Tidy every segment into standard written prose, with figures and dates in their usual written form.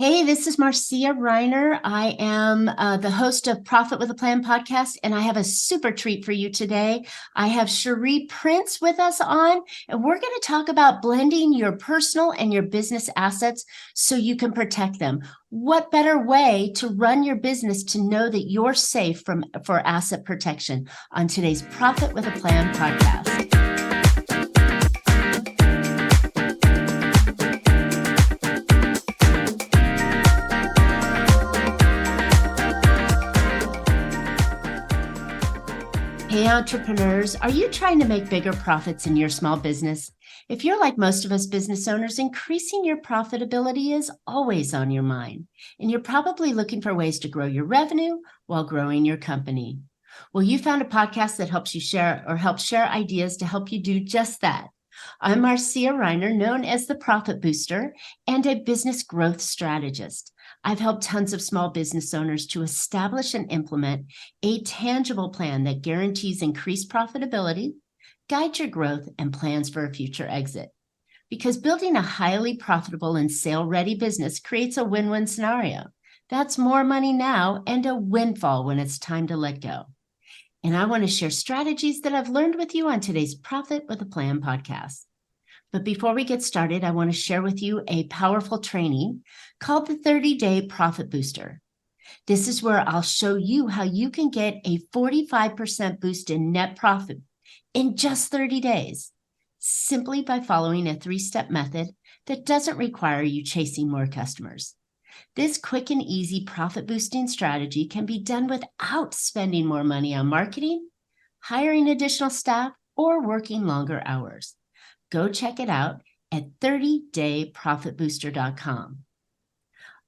Hey, this is Marcia Riner. I am the host of Profit with a Plan podcast, and I have a super treat for you today. I have Sherrie Prince with us on, and we're going to talk about blending your personal and your business assets so you can protect them. What better way to run your business to know that you're safe for asset protection on today's Profit with a Plan podcast. Hey, entrepreneurs, are you trying to make bigger profits in your small business? If you're like most of us business owners, increasing your profitability is always on your mind, and you're probably looking for ways to grow your revenue while growing your company. Well, you found a podcast that helps share ideas to help you do just that. I'm Marcia Riner, known as the Profit Booster and a business growth strategist. I've helped tons of small business owners to establish and implement a tangible plan that guarantees increased profitability, guides your growth, and plans for a future exit. Because building a highly profitable and sale-ready business creates a win-win scenario. That's more money now and a windfall when it's time to let go. And I want to share strategies that I've learned with you on today's Profit with a Plan podcast. But before we get started, I want to share with you a powerful training called the 30-Day Profit Booster. This is where I'll show you how you can get a 45% boost in net profit in just 30 days, simply by following a 3-step method that doesn't require you chasing more customers. This quick and easy profit boosting strategy can be done without spending more money on marketing, hiring additional staff, or working longer hours. Go check it out at 30dayprofitbooster.com.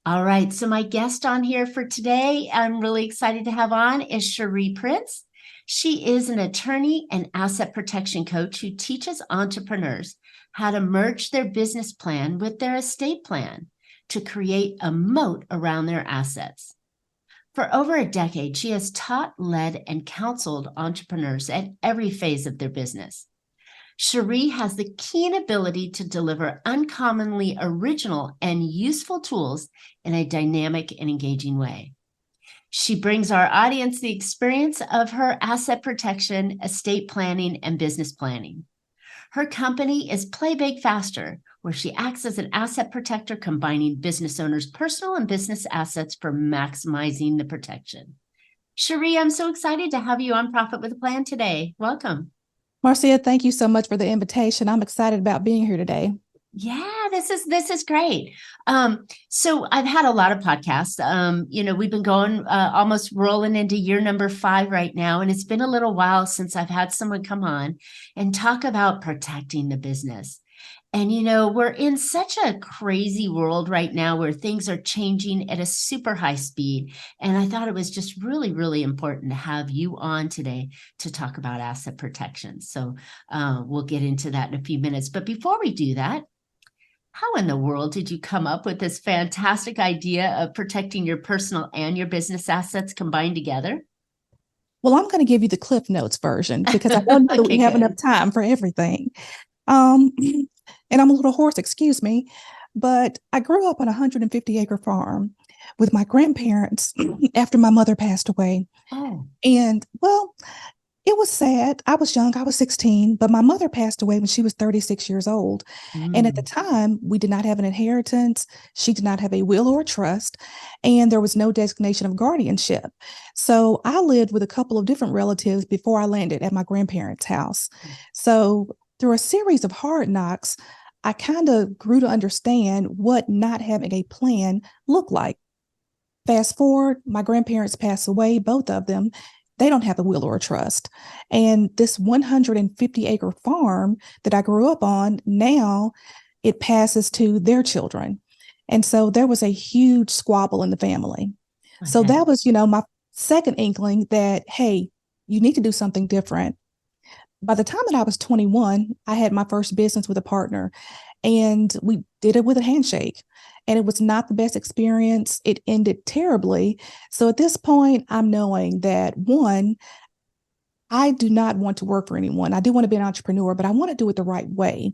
All right, so my guest on here for today, I'm really excited to have on, is Sherrie Prince. She is an attorney and asset protection coach who teaches entrepreneurs how to merge their business plan with their estate plan to create a moat around their assets. For over a decade, she has taught, led, and counseled entrepreneurs at every phase of their business. Sherrie has the keen ability to deliver uncommonly original and useful tools in a dynamic and engaging way. She brings our audience the experience of her asset protection, estate planning, and business planning. Her company is Play Big Faster, where she acts as an asset protector, combining business owners' personal and business assets for maximizing the protection. Sherrie, I'm so excited to have you on Profit with a Plan today. Welcome. Marcia, thank you so much for the invitation. I'm excited about being here today. Yeah, this is great. So I've had a lot of podcasts. We've been going almost rolling into year number 5 right now, and it's been a little while since I've had someone come on and talk about protecting the business. And, we're in such a crazy world right now where things are changing at a super high speed. And I thought it was just really, really important to have you on today to talk about asset protection. So we'll get into that in a few minutes. But before we do that, how in the world did you come up with this fantastic idea of protecting your personal and your business assets combined together? Well, I'm going to give you the Cliff Notes version because I don't know that we have enough time for everything. And I'm a little hoarse, excuse me, but I grew up on a 150-acre farm with my grandparents after my mother passed away. Oh. And, well, it was sad. I was young. I was 16, but my mother passed away when she was 36 years old. And at the time, we did not have an inheritance. She did not have a will or a trust, and there was no designation of guardianship. So I lived with a couple of different relatives before I landed at my grandparents' house. So through a series of hard knocks, I kind of grew to understand what not having a plan looked like. Fast forward, my grandparents passed away, both of them. They don't have a will or a trust. And this 150-acre farm that I grew up on, now it passes to their children. And so there was a huge squabble in the family. Okay. So that was, my second inkling that, hey, you need to do something different. By the time that I was 21, I had my first business with a partner, and we did it with a handshake. And it was not the best experience. It ended terribly. So at this point, I'm knowing that, one, I do not want to work for anyone. I do want to be an entrepreneur, but I want to do it the right way.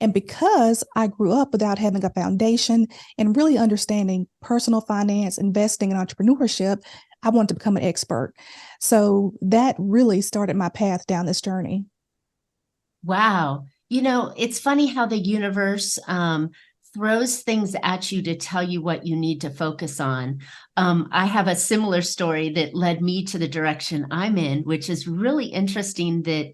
And because I grew up without having a foundation and really understanding personal finance, investing, and entrepreneurship, I wanted to become an expert. So that really started my path down this journey. Wow. It's funny how the universe throws things at you to tell you what you need to focus on. I have a similar story that led me to the direction I'm in, which is really interesting that,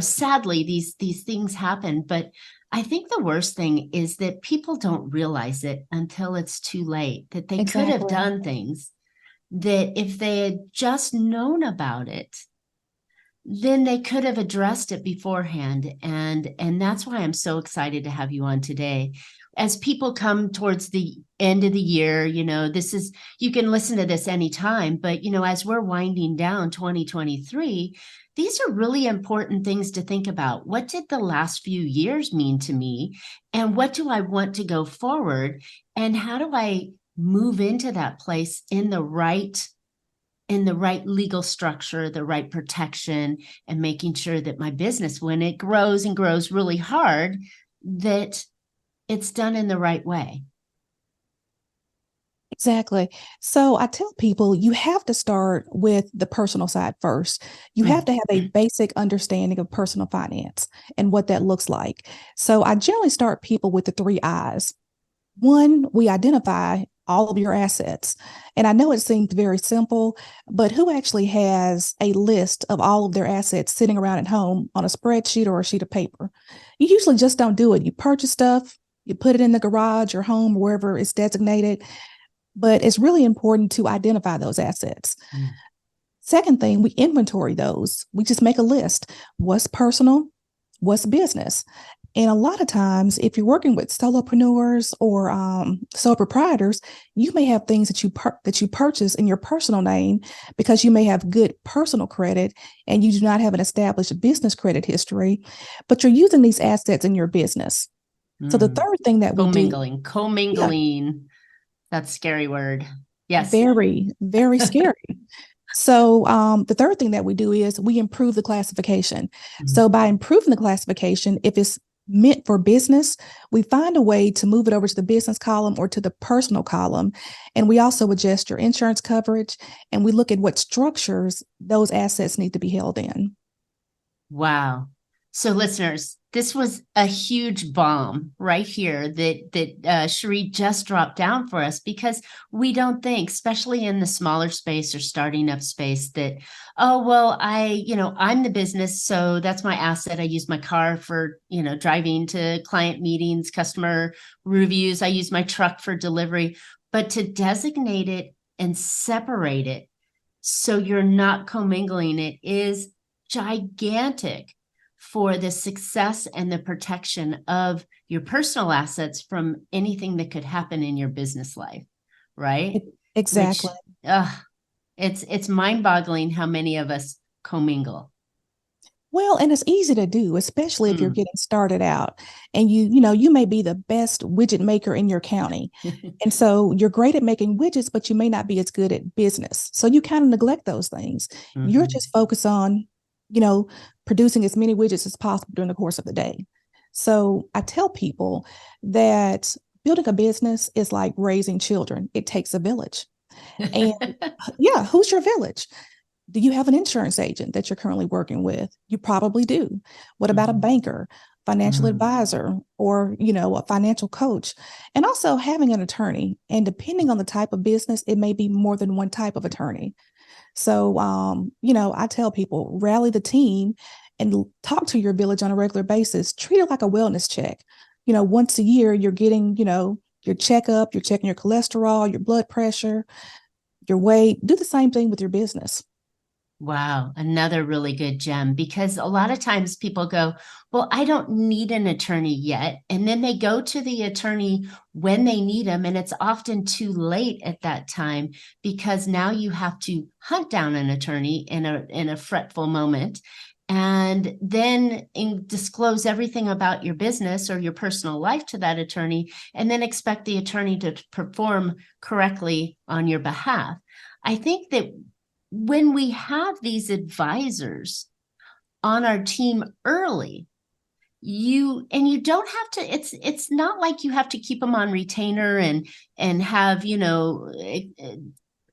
sadly, these things happen. But I think the worst thing is that people don't realize it until it's too late, that they could have Exactly. done things that if they had just known about it, then they could have addressed it beforehand. And that's why I'm so excited to have you on today. As people come towards the end of the year, this is, you can listen to this anytime, but as we're winding down 2023, these are really important things to think about. What did the last few years mean to me? And what do I want to go forward? And how do I move into that place in the right legal structure, the right protection, and making sure that my business, when it grows and grows really hard, that it's done in the right way. Exactly. So I tell people you have to start with the personal side first. You have to have a basic understanding of personal finance and what that looks like. So I generally start people with the 3 I's. One, we identify all of your assets. And I know it seems very simple, but who actually has a list of all of their assets sitting around at home on a spreadsheet or a sheet of paper? You usually just don't do it. You purchase stuff, you put it in the garage or home, wherever it's designated, but it's really important to identify those assets. Second thing, we inventory those. We just make a list. What's personal? What's business? And a lot of times, if you're working with solopreneurs or sole proprietors, you may have things that you purchase in your personal name because you may have good personal credit and you do not have an established business credit history, but you're using these assets in your business. So the third thing that we do, Commingling. That's a scary word. Yes. very, very scary. So the third thing that we do is we improve the classification. So by improving the classification, if it's meant for business, we find a way to move it over to the business column or to the personal column. And we also adjust your insurance coverage and we look at what structures those assets need to be held in. Wow. So listeners, this was a huge bomb right here that Sherrie just dropped down for us, because we don't think, especially in the smaller space or starting up space, that, oh, well, I'm the business, so that's my asset. I use my car for, driving to client meetings, customer reviews. I use my truck for delivery, but to designate it and separate it so you're not commingling it is gigantic for the success and the protection of your personal assets from anything that could happen in your business life, right? Exactly. Which, it's mind-boggling how many of us commingle. Well, and it's easy to do, especially if you're getting started out and you may be the best widget maker in your county. And so you're great at making widgets, but you may not be as good at business. So you kind of neglect those things. You're just focused on, producing as many widgets as possible during the course of the day. So I tell people that building a business is like raising children. It takes a village. And yeah, who's your village? Do you have an insurance agent that you're currently working with? You probably do. What about a banker, financial advisor, or, a financial coach? And also having an attorney. And depending on the type of business, it may be more than one type of attorney. So, I tell people, rally the team and talk to your village on a regular basis. Treat it like a wellness check. Once a year, you're getting, your checkup, you're checking your cholesterol, your blood pressure, your weight. Do the same thing with your business. Wow, another really good gem, because a lot of times people go, well, I don't need an attorney yet. And then they go to the attorney when they need them. And it's often too late at that time, because now you have to hunt down an attorney in a fretful moment and then disclose everything about your business or your personal life to that attorney, and then expect the attorney to perform correctly on your behalf. I think that when we have these advisors on our team early, you don't have to, it's not like you have to keep them on retainer and have,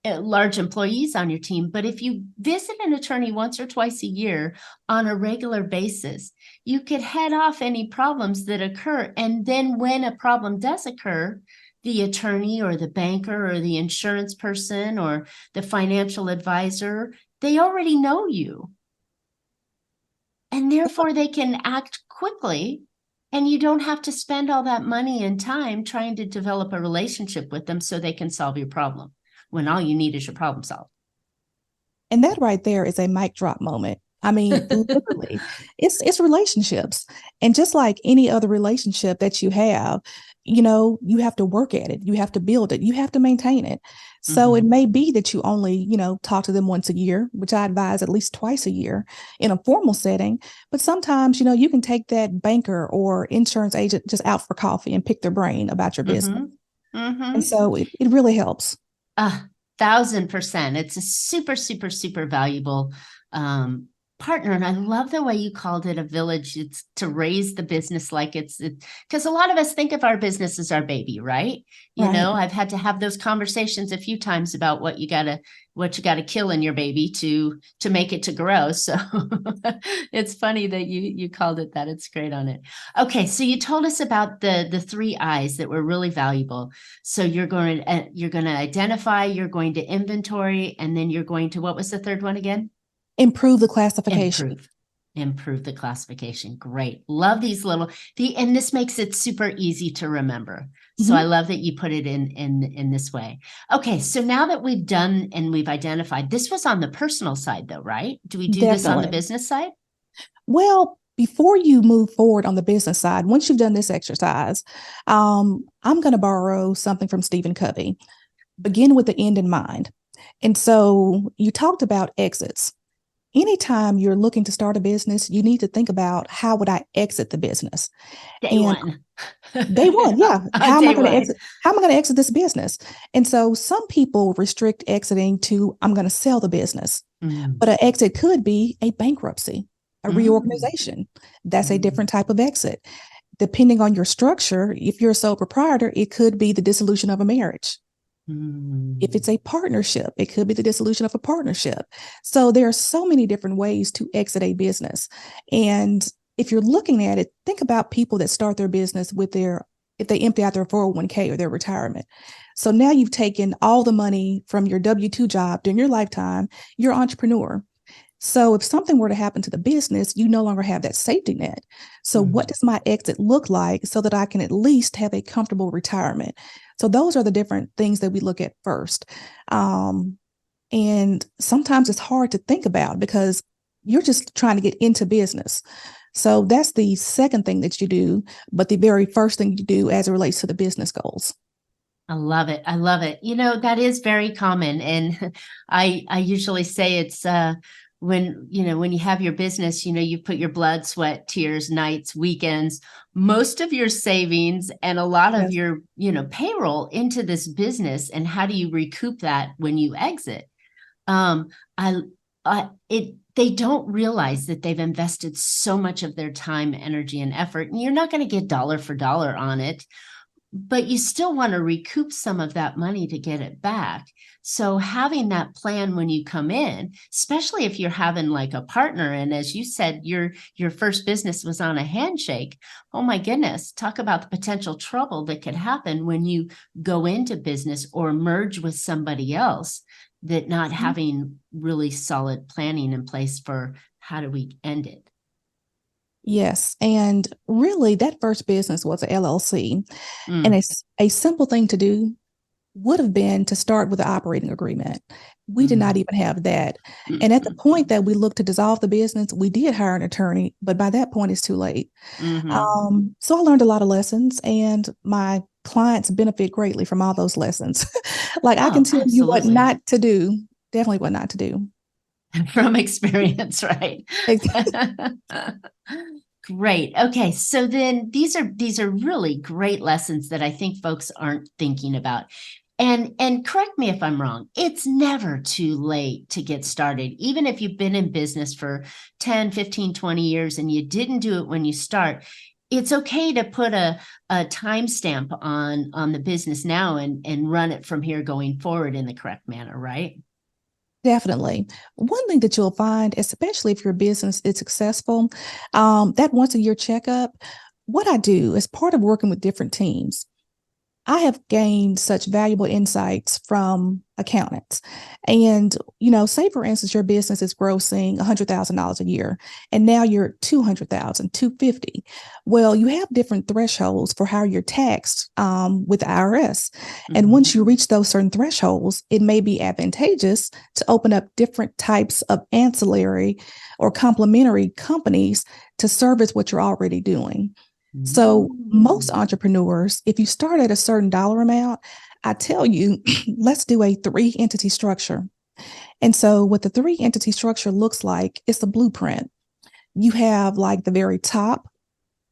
large employees on your team. But if you visit an attorney once or twice a year on a regular basis, you could head off any problems that occur. And then when a problem does occur, the attorney or the banker or the insurance person or the financial advisor, they already know you. And therefore they can act quickly, and you don't have to spend all that money and time trying to develop a relationship with them so they can solve your problem, when all you need is your problem solved. And that right there is a mic drop moment. I mean, literally, it's relationships. And just like any other relationship that you have, you have to work at it. You have to build it. You have to maintain it. So it may be that you only, talk to them once a year, which I advise at least twice a year in a formal setting. But sometimes, you can take that banker or insurance agent just out for coffee and pick their brain about your business. And so it really helps. 1,000%. It's a super, super, super valuable partner. And I love the way you called it a village. It's to raise the business like it's because a lot of us think of our business as our baby, right? I've had to have those conversations a few times about what you gotta kill in your baby to make it to grow. So it's funny that you called it that. It's great on it. Okay, so you told us about the 3 I's that were really valuable. So you're going to identify, you're going to inventory, and then you're going to, what was the third one again? Improve the classification. Improve the classification. Great. Love these and this makes it super easy to remember. So I love that you put it in this way. Okay. So now that we've done and we've identified, this was on the personal side though, right? Do we do this on the business side? Well, before you move forward on the business side, once you've done this exercise, I'm going to borrow something from Stephen Covey. Begin with the end in mind. And so you talked about exits. Anytime you're looking to start a business, you need to think about, how would I exit the business? Day one. Yeah. How am I going to exit this business? And so some people restrict exiting to, I'm going to sell the business. But an exit could be a bankruptcy, a reorganization. That's a different type of exit. Depending on your structure, if you're a sole proprietor, it could be the dissolution of a marriage. If it's a partnership, it could be the dissolution of a partnership. So there are so many different ways to exit a business. And if you're looking at it, think about people that start their business if they empty out their 401k or their retirement. So now you've taken all the money from your W-2 job during your lifetime, you're an entrepreneur. So if something were to happen to the business, you no longer have that safety net. So what does my exit look like so that I can at least have a comfortable retirement? So those are the different things that we look at first. And sometimes it's hard to think about because you're just trying to get into business. So that's the second thing that you do, but the very first thing you do as it relates to the business goals. I love it. I love it. That is very common. And I usually say it's when you have your business, you put your blood, sweat, tears, nights, weekends, most of your savings and a lot of your, payroll into this business. And how do you recoup that when you exit? They don't realize that they've invested so much of their time, energy, and effort, and you're not going to get dollar for dollar on it, but you still want to recoup some of that money to get it back. So having that plan when you come in, especially if you're having like a partner, and as you said, your first business was on a handshake. Oh my goodness, talk about the potential trouble that could happen when you go into business or merge with somebody else, that not having really solid planning in place for how do we end it. Yes. And really, that first business was an LLC. And a simple thing to do would have been to start with an operating agreement. We did not even have that. And at the point that we looked to dissolve the business, we did hire an attorney, but by that point, it's too late. So I learned a lot of lessons, and my clients benefit greatly from all those lessons. Like I can tell you what not to do, definitely what not to do. From experience, right? Great. Okay. So then these are really great lessons that I think folks aren't thinking about. And correct me if I'm wrong, it's never too late to get started. Even if you've been in business for 10, 15, 20 years and you didn't do it when you start, it's okay to put a timestamp on the business now and run it from here going forward in the correct manner, right? Definitely. One thing that you'll find, especially if your business is successful, that once a year checkup, what I do as part of working with different teams, I have gained such valuable insights from accountants. And, say for instance, your business is grossing $100,000 a year, and now you're 200,000, 250. Well, you have different thresholds for how you're taxed with the IRS. And once you reach those certain thresholds, it may be advantageous to open up different types of ancillary or complementary companies to service what you're already doing. So most entrepreneurs, if you start at a certain dollar amount, I tell you, let's do a 3-entity structure. And so what the 3-entity structure looks like, it's a blueprint. You have like the very top,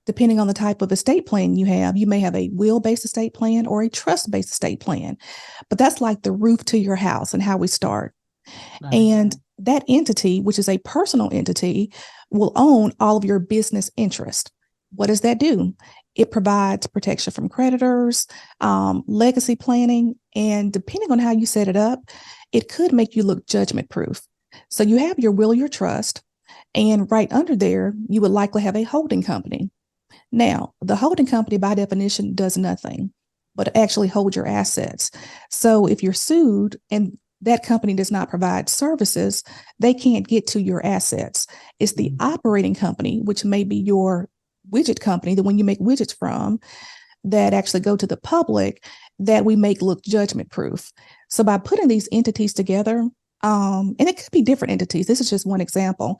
depending on the type of estate plan you may have a will-based estate plan or a trust-based estate plan. But that's like the roof to your house and how we start. And that entity, which is a personal entity, will own all of your business interest. What does that do? It provides protection from creditors, legacy planning, and depending on how you set it up, it could make you look judgment proof. So you have your will, your trust, and right under there, you would likely have a holding company. Now, the holding company by definition does nothing but actually hold your assets. So if you're sued and that company does not provide services, they can't get to your assets. It's the operating company, which may be your widget company, the one you make widgets from, that actually go to the public, that we make look judgment proof. So by putting these entities together, and it could be different entities, this is just one example,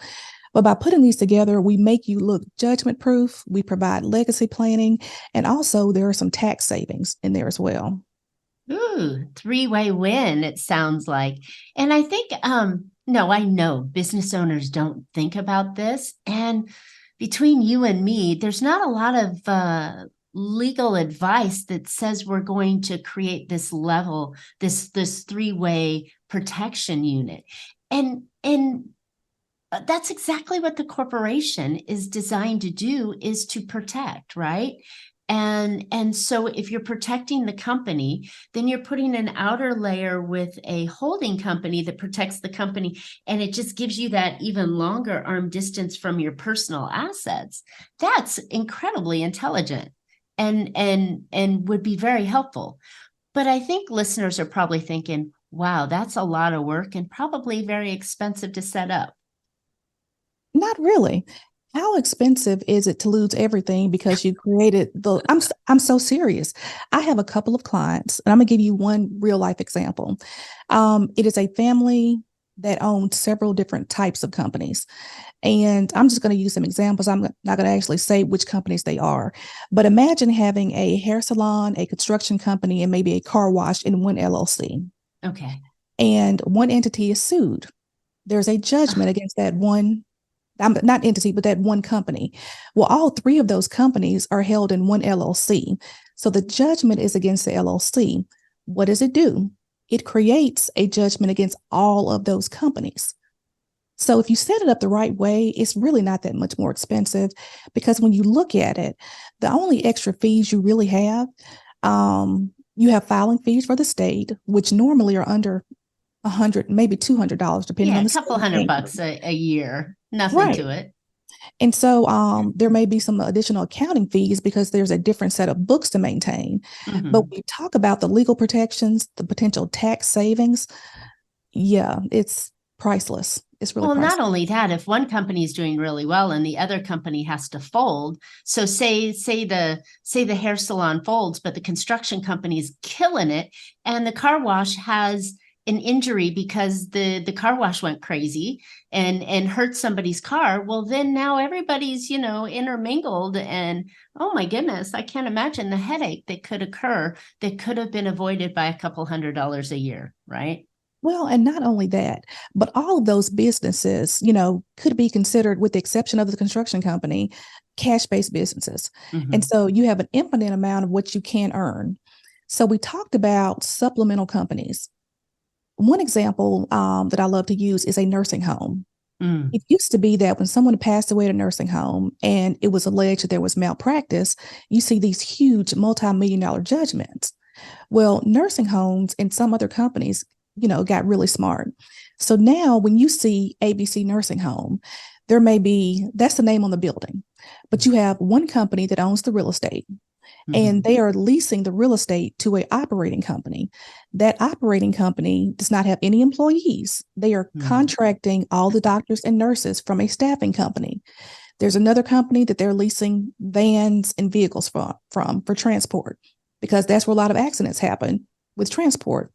but by putting these together, we make you look judgment proof, we provide legacy planning, and also there are some tax savings in there as well. Ooh, three-way win, it sounds like. And I think, no, I know business owners don't think about this. And between you and me, there's not a lot of legal advice that says we're going to create this level, this three-way protection unit. And that's exactly what the corporation is designed to do, is to protect, right? And so if you're protecting the company, then you're putting an outer layer with a holding company that protects the company, and it just gives you that even longer arm distance from your personal assets. That's incredibly intelligent and would be very helpful. But I think listeners are probably thinking, wow, that's a lot of work and probably very expensive to set up. Not really. How expensive is it to lose everything because you created the I'm so serious. I have a couple of clients, and I'm gonna give you one real life example. It is a family that owns several different types of companies. And I'm just going to use some examples. I'm not going to actually say which companies they are, but imagine having a hair salon, a construction company, and maybe a car wash in one LLC. Okay. And one entity is sued. There's a judgment against that one, not entity, but that one company. Well, all 3 of those companies are held in one LLC. So the judgment is against the LLC. What does it do? It creates a judgment against all of those companies. So if you set it up the right way, it's really not that much more expensive, because when you look at it, the only extra fees you really have, you have filing fees for the state, which normally are under $100, maybe $200, depending on the a couple $100 a year, nothing right to it. And so there may be some additional accounting fees because there's a different set of books to maintain. But we talk about the legal protections, the potential tax savings. Yeah, it's priceless. It's really priceless. Not only that, if one company is doing really well and the other company has to fold, so say the hair salon folds, but the construction company is killing it, and the car wash has an injury because the car wash went crazy and hurt somebody's car, well, then now everybody's, intermingled, and oh my goodness, I can't imagine the headache that could occur that could have been avoided by a couple $100 a year, right? Well, and not only that, but all of those businesses, could be considered, with the exception of the construction company, cash-based businesses. And so you have an infinite amount of what you can earn. So we talked about supplemental companies. One example that I love to use is a nursing home. Mm, It used to be that when someone passed away at a nursing home and it was alleged that there was malpractice, you see these huge multi-million dollar judgments. Well, nursing homes and some other companies, got really smart. So now when you see ABC Nursing Home, that's the name on the building, but you have one company that owns the real estate and mhm, they are leasing the real estate to a operating company. That operating company does not have any employees. They are mm. contracting all the doctors and nurses from a staffing company. There's another company that they're leasing vans and vehicles from for transport because that's where a lot of accidents happen with transport.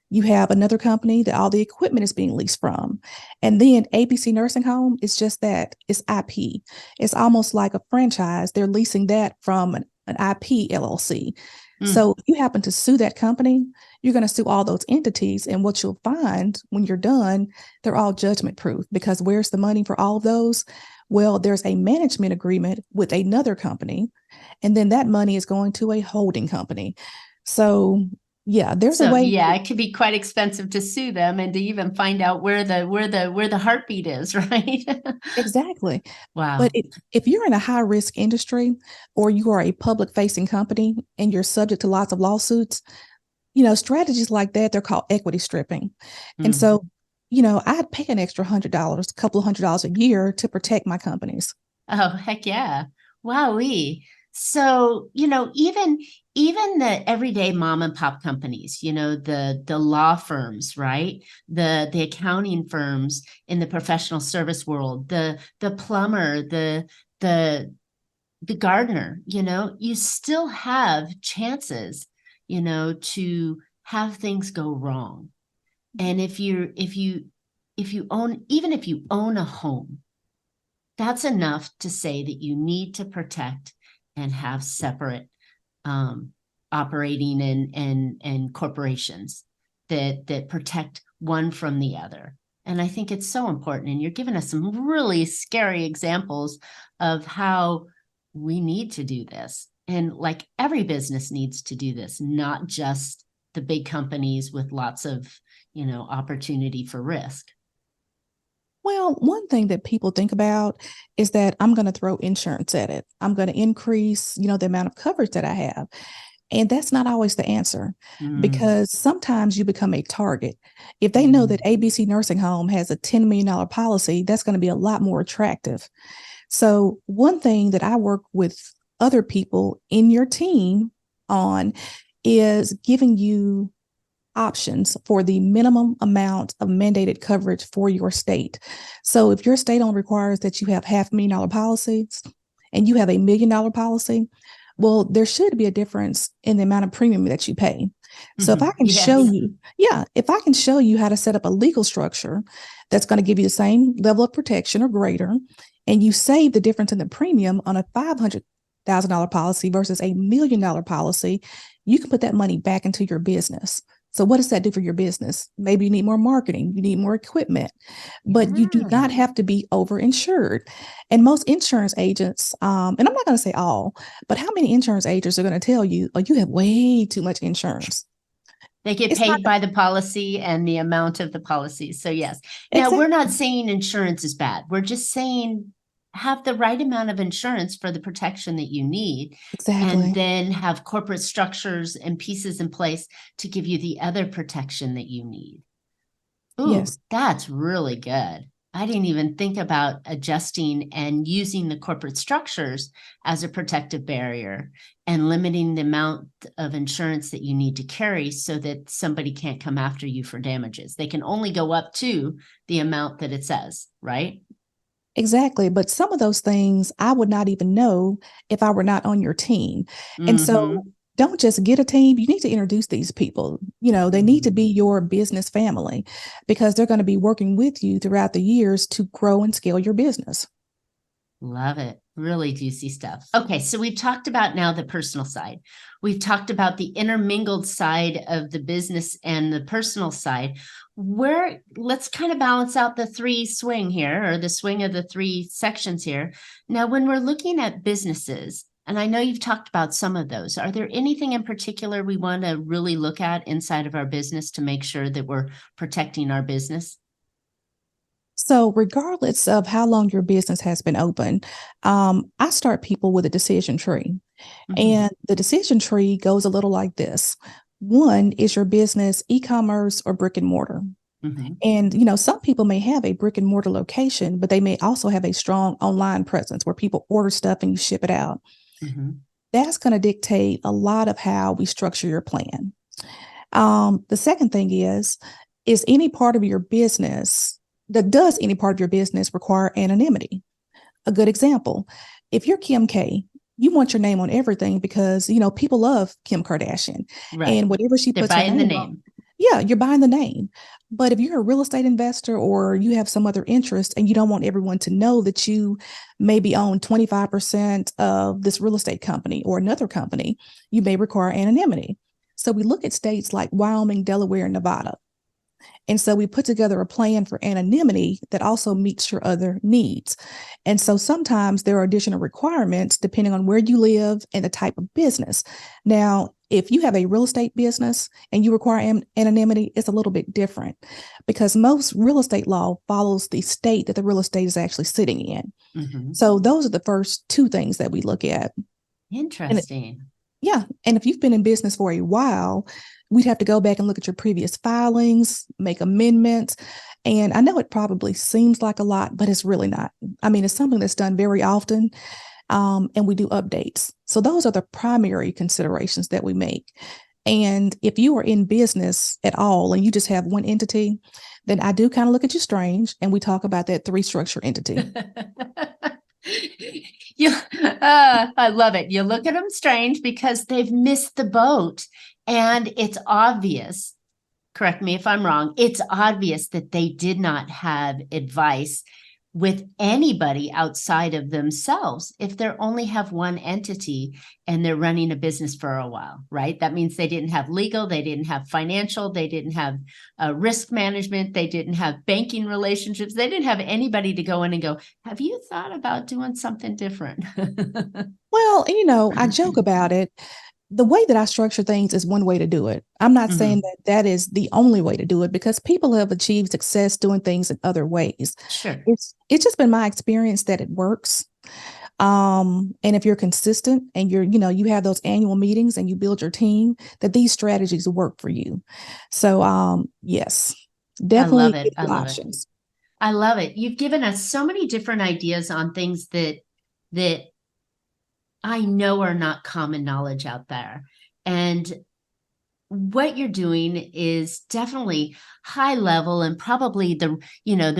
You have another company that all the equipment is being leased from. And then ABC Nursing Home is just that, it's IP. It's almost like a franchise. They're leasing that from an IP LLC. Mm. So if you happen to sue that company, you're going to sue all those entities. And what you'll find when you're done, they're all judgment proof because where's the money for all of those? Well, there's a management agreement with another company, and then that money is going to a holding company. So yeah, there's a So way. yeah, it could be quite expensive to sue them and to even find out where the heartbeat is, right? Exactly. But Wow. if you're in a high risk industry or you are a public facing company and you're subject to lots of lawsuits, strategies like that, they're called equity stripping. And Mm. so, I'd pay an extra $100, a couple of $100 a year to protect my companies. Oh, heck yeah. Wowee. So, even the everyday mom and pop companies, the law firms, right? The accounting firms in the professional service world, the plumber, the the gardener, you still have chances, to have things go wrong. And if you own a home, that's enough to say that you need to protect and have separate um, operating and corporations that protect one from the other. And I think it's so important. And you're giving us some really scary examples of how we need to do this. And like every business needs to do this, not just the big companies with lots of, opportunity for risk. Well, one thing that people think about is that I'm going to throw insurance at it. I'm going to increase, the amount of coverage that I have. And that's not always the answer Mm, because sometimes you become a target. If they know that mm, ABC Nursing Home has a $10 million policy, that's going to be a lot more attractive. So, one thing that I work with other people in your team on is giving you options for the minimum amount of mandated coverage for your state. So, if your state only requires that you have $500,000 policies and you have $1 million policy, well, there should be a difference in the amount of premium that you pay. So if I can show yes. you, yeah, if I can show you how to set up a legal structure that's going to give you the same level of protection or greater, and you save the difference in the premium on a $500,000 policy versus $1 million policy, you can put that money back into your business. So what does that do for your business? Maybe you need more marketing, you need more equipment, but you do Yeah. not have to be overinsured. And most insurance agents, and I'm not going to say all, but how many insurance agents are going to tell you, oh, you have way too much insurance? They get It's not paid by the policy and the amount of the policy. So, yes. Now, we're not exactly, saying insurance is bad. We're just saying have the right amount of insurance for the protection that you need, and exactly. then have corporate structures and pieces in place to give you the other protection that you need. Ooh, Yes. that's really good. I didn't even think about adjusting and using the corporate structures as a protective barrier and limiting the amount of insurance that you need to carry so that somebody can't come after you for damages. They can only go up to the amount that it says, right? Exactly. But some of those things I would not even know if I were not on your team. And so Mm-hmm. don't just get a team. You need to introduce these people. They need to be your business family because they're going to be working with you throughout the years to grow and scale your business. Love it. Really juicy stuff. Okay, so we've talked about now the personal side. We've talked about the intermingled side of the business and the personal side. Where let's kind of balance out the three swing here, or the swing of the three sections here. Now, when we're looking at businesses, And I know you've talked about some of those. Are there anything in particular we want to really look at inside of our business to make sure that we're protecting our business? So, regardless of how long your business has been open, I start people with a decision tree. Mm-hmm. And the decision tree goes a little like this. One is your business e-commerce or brick and mortar. Mm-hmm. And, some people may have a brick and mortar location, but they may also have a strong online presence where people order stuff and you ship it out. Mm-hmm. That's going to dictate a lot of how we structure your plan. The second thing is any part of your business does any part of your business require anonymity? A good example, if you're Kim K, you want your name on everything because, people love Kim Kardashian Right. and whatever she They're puts her buying the name on. name. Yeah, you're buying the name. But if you're a real estate investor or you have some other interest and you don't want everyone to know that you maybe own 25% of this real estate company or another company, you may require anonymity. So we look at states like Wyoming, Delaware, and Nevada. And so we put together a plan for anonymity that also meets your other needs. And so sometimes there are additional requirements depending on where you live and the type of business. Now, if you have a real estate business and you require anonymity, it's a little bit different because most real estate law follows the state that the real estate is actually sitting in. Mm-hmm. So those are the first two things that we look at. Interesting. Yeah. And if you've been in business for a while, we'd have to go back and look at your previous filings, make amendments. And I know it probably seems like a lot, but it's really not. I mean, it's something that's done very often. And we do updates. So those are the primary considerations that we make. And if you are in business at all and you just have one entity, then I do kind of look at you strange and we talk about that three structure entity. I love it. You look at them strange because they've missed the boat. And it's obvious, correct me if I'm wrong, it's obvious that they did not have advice with anybody outside of themselves if they only have one entity and they're running a business for a while, right? That means they didn't have legal, they didn't have financial, they didn't have risk management, they didn't have banking relationships, they didn't have anybody to go in and go, have you thought about doing something different? Well, I joke about it. The way that I structure things is one way to do it. I'm not saying that that is the only way to do it because people have achieved success doing things in other ways. Sure. It's just been my experience that it works. And if you're consistent and you have those annual meetings and you build your team, that these strategies work for you. So, yes, definitely I love it. I love options. it. I love it. You've given us so many different ideas on things that I know are not common knowledge out there. And what you're doing is definitely high level, and probably the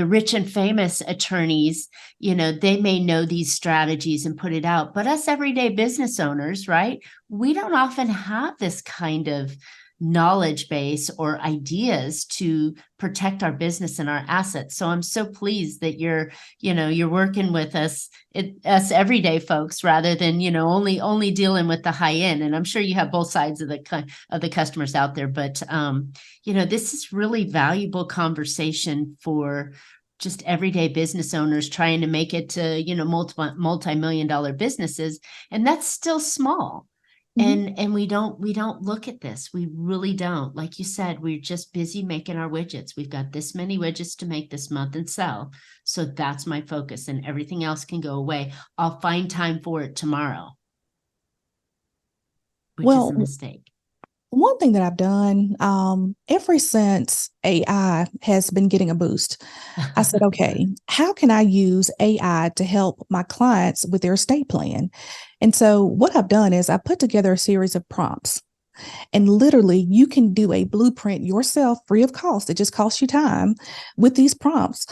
rich and famous attorneys, they may know these strategies and put it out, but us everyday business owners, right? We don't often have this kind of knowledge base or ideas to protect our business and our assets. So I'm so pleased that you're working with us everyday folks rather than, only dealing with the high end. And I'm sure you have both sides of the customers out there, but this is really valuable conversation for just everyday business owners trying to make it to, multi-million-dollar businesses. And that's still small. And we don't look at this. We really don't. Like you said, we're just busy making our widgets. We've got this many widgets to make this month and sell. So that's my focus, and everything else can go away. I'll find time for it tomorrow, which is a mistake. One thing that I've done, ever since AI has been getting a boost, I said, okay, how can I use AI to help my clients with their estate plan? And so what I've done is I put together a series of prompts. And literally, you can do a blueprint yourself free of cost. It just costs you time with these prompts.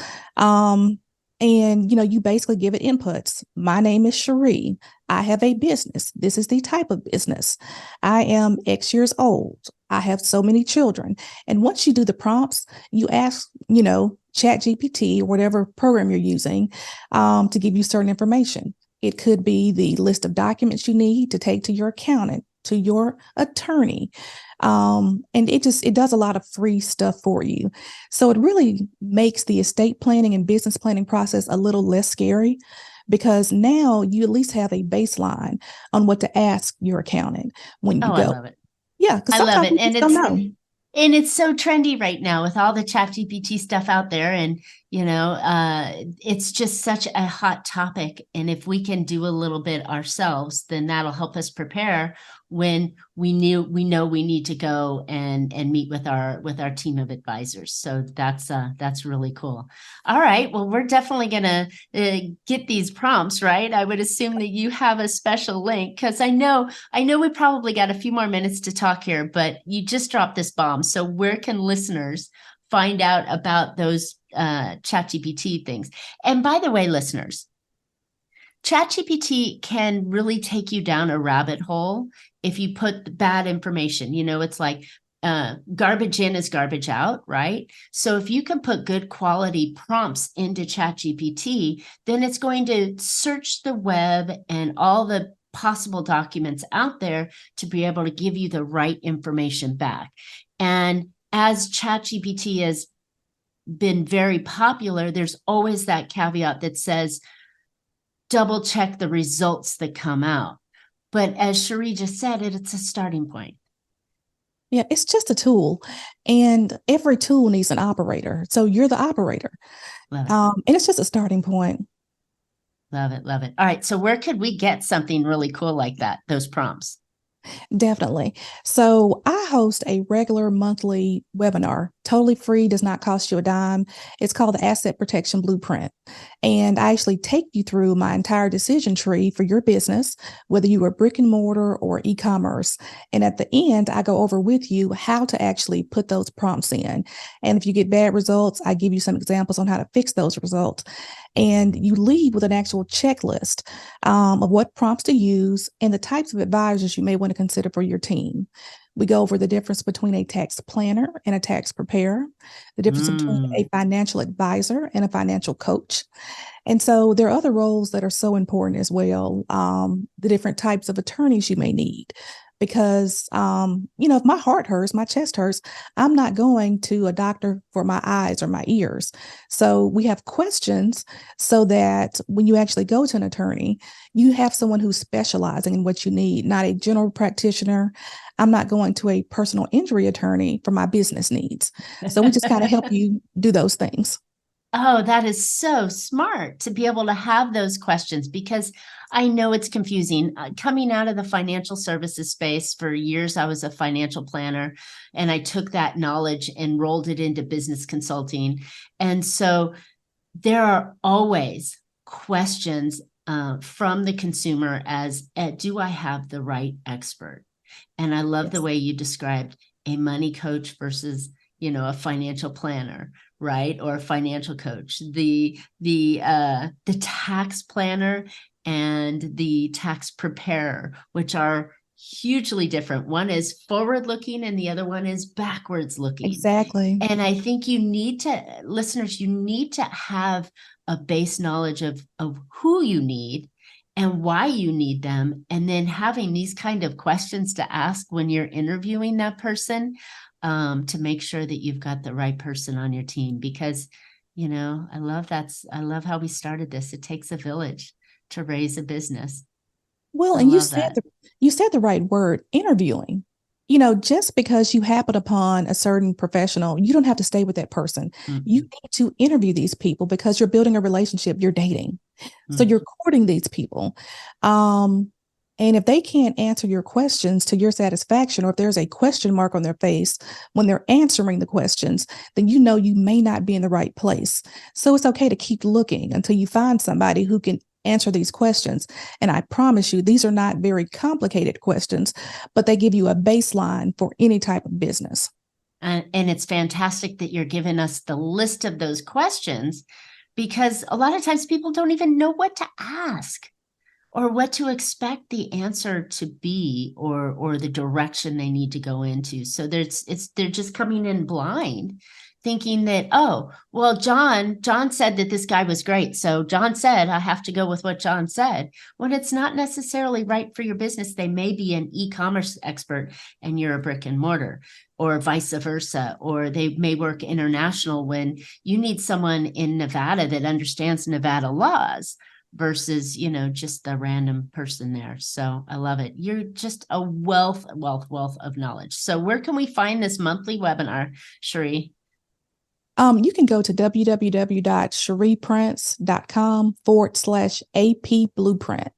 And you basically give it inputs. My name is Scherrie. I have a business. This is the type of business. I am X years old. I have so many children. And once you do the prompts, you ask, ChatGPT or whatever program you're using to give you certain information. It could be the list of documents you need to take to your accountant, to your attorney. And it does a lot of free stuff for you. So it really makes the estate planning and business planning process a little less scary because now you at least have a baseline on what to ask your accountant when you Oh, I go. love it. Yeah, because I love sometimes it. we just don't know. And it's so trendy right now with all the chat GPT stuff out there. And, it's just such a hot topic. And if we can do a little bit ourselves, then that'll help us prepare when we know we need to go and meet with our team of advisors. So that's really cool. All right. Well, we're definitely gonna get these prompts, right? I would assume that you have a special link, because I know we probably got a few more minutes to talk here, but you just dropped this bomb. So where can listeners find out about those ChatGPT things? And by the way, listeners, ChatGPT can really take you down a rabbit hole if you put bad information. It's like garbage in is garbage out, right? So if you can put good quality prompts into ChatGPT, then it's going to search the web and all the possible documents out there to be able to give you the right information back. And as ChatGPT has been very popular, there's always that caveat that says, double check the results that come out. But as Sherrie just said, it's a starting point. Yeah, it's just a tool, and every tool needs an operator. So you're the operator. And it's just a starting point. Love it. Love it. All right. So where could we get something really cool like that? Those prompts? Definitely. So I host a regular monthly webinar, totally free, does not cost you a dime. It's called the Asset Protection Blueprint. And I actually take you through my entire decision tree for your business, whether you are brick and mortar or e-commerce. And at the end, I go over with you how to actually put those prompts in. And if you get bad results, I give you some examples on how to fix those results. And you leave with an actual checklist of what prompts to use and the types of advisors you may want to consider for your team. We go over the difference between a tax planner and a tax preparer, the difference between a financial advisor and a financial coach. And so there are other roles that are so important as well, the different types of attorneys you may need. Because, if my heart hurts, my chest hurts, I'm not going to a doctor for my eyes or my ears. So we have questions so that when you actually go to an attorney, you have someone who's specializing in what you need, not a general practitioner. I'm not going to a personal injury attorney for my business needs. So we just kind of help you do those things. Oh, that is so smart to be able to have those questions, because I know it's confusing. Coming out of the financial services space for years, I was a financial planner, and I took that knowledge and rolled it into business consulting. And so there are always questions from the consumer as, do I have the right expert? And I love the way you described a money coach versus, a financial planner, right? Or a financial coach, the tax planner and the tax preparer, which are hugely different. One is forward looking and the other one is backwards looking. Exactly. And I think listeners, you need to have a base knowledge of who you need and why you need them. And then having these kind of questions to ask when you're interviewing that person, to make sure that you've got the right person on your team. Because, I love how we started this. It takes a village to raise a business. Well, and you said the right word, interviewing. Just because you happen upon a certain professional, you don't have to stay with that person. Mm-hmm. You need to interview these people because you're building a relationship, you're dating. Mm-hmm. So you're courting these people. And if they can't answer your questions to your satisfaction, or if there's a question mark on their face when they're answering the questions, then you may not be in the right place. So it's okay to keep looking until you find somebody who can answer these questions. And I promise you, these are not very complicated questions, but they give you a baseline for any type of business. And it's fantastic that you're giving us the list of those questions, because a lot of times people don't even know what to ask or what to expect the answer to be, or the direction they need to go into. So they're just coming in blind, thinking that, oh, well, John said that this guy was great. So John said, I have to go with what John said. When it's not necessarily right for your business. They may be an e-commerce expert and you're a brick and mortar, or vice versa. Or they may work international when you need someone in Nevada that understands Nevada laws. versus, just the random person there. So I love it. You're just a wealth of knowledge. So where can we find this monthly webinar, Sherrie? You can go to www.sherrieprince.com/AP Blueprint.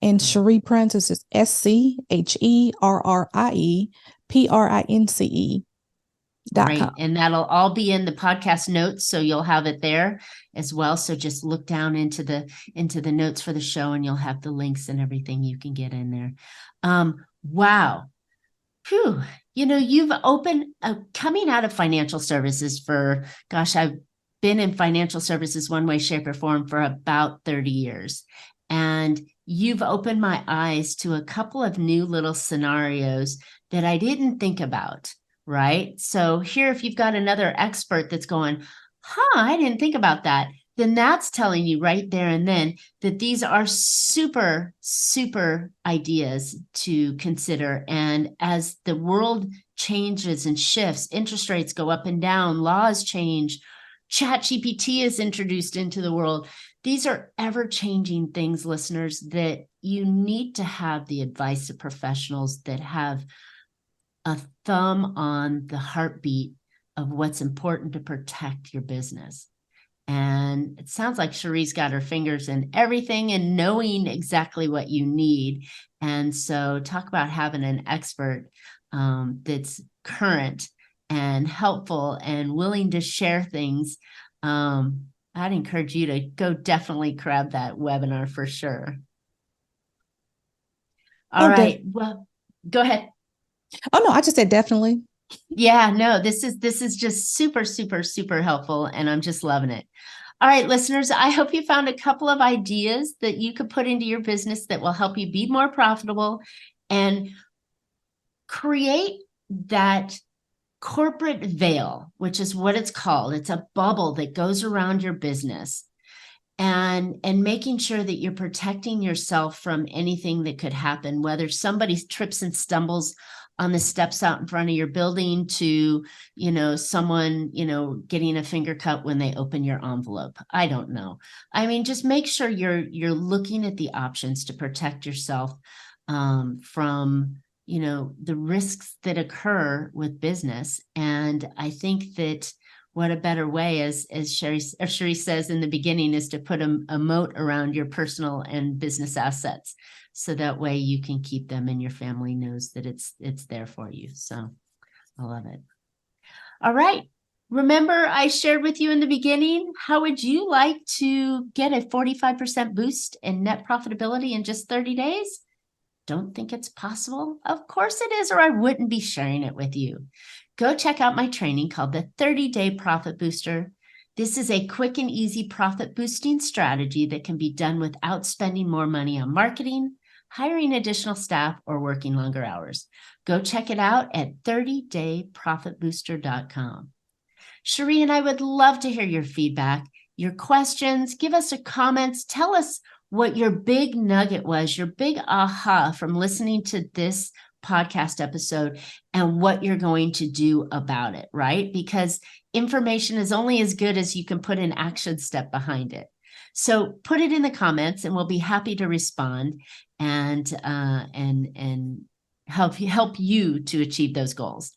And Sherrie Prince is just SCHERRIEPRINCE.com. Great. And that'll all be in the podcast notes. So you'll have it there as well. So just look down into the notes for the show and you'll have the links and everything you can get in there. Wow. Phew. You've opened coming out of financial services I've been in financial services one way, shape, or form for about 30 years. And you've opened my eyes to a couple of new little scenarios that I didn't think about. Right? So here, if you've got another expert that's going, I didn't think about that, then that's telling you right there and then that these are super, super ideas to consider. And as the world changes and shifts, interest rates go up and down, laws change, ChatGPT is introduced into the world. These are ever-changing things, listeners, that you need to have the advice of professionals that have a thumb on the heartbeat of what's important to protect your business. And it sounds like Sherrie's got her fingers in everything and knowing exactly what you need. And so talk about having an expert that's current and helpful and willing to share things. I'd encourage you to go definitely grab that webinar for sure. All right. Well, go ahead. Oh, no, I just said definitely. Yeah, no, this is just super, super, super helpful. And I'm just loving it. All right, listeners, I hope you found a couple of ideas that you could put into your business that will help you be more profitable and create that corporate veil, which is what it's called. It's a bubble that goes around your business. And making sure that you're protecting yourself from anything that could happen, whether somebody trips and stumbles on the steps out in front of your building to, someone, getting a finger cut when they open your envelope. I don't know. I mean, just make sure you're looking at the options to protect yourself from, the risks that occur with business. And I think that what a better way, as Sherrie says in the beginning, is to put a moat around your personal and business assets. So that way you can keep them and your family knows that it's there for you. So I love it. All right. Remember, I shared with you in the beginning, how would you like to get a 45% boost in net profitability in just 30 days? Don't think it's possible? Of course it is, or I wouldn't be sharing it with you. Go check out my training called the 30-Day Profit Booster. This is a quick and easy profit boosting strategy that can be done without spending more money on marketing, hiring additional staff, or working longer hours. Go check it out at 30dayprofitbooster.com. Sherrie and I would love to hear your feedback, your questions. Give us a comments. Tell us what your big nugget was, your big aha from listening to this podcast episode and what you're going to do about it, right? Because information is only as good as you can put an action step behind it. So put it in the comments and we'll be happy to respond and help you to achieve those goals.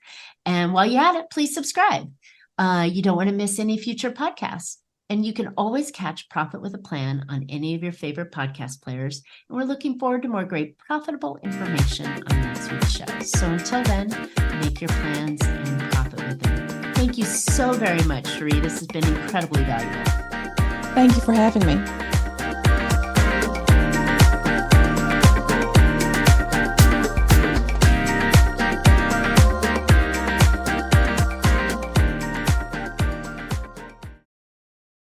And while you're at it, please subscribe. You don't want to miss any future podcasts. And you can always catch Profit with a Plan on any of your favorite podcast players. And we're looking forward to more great profitable information on next week's show. So until then, make your plans and profit with them. Thank you so very much, Sherrie. This has been incredibly valuable. Thank you for having me.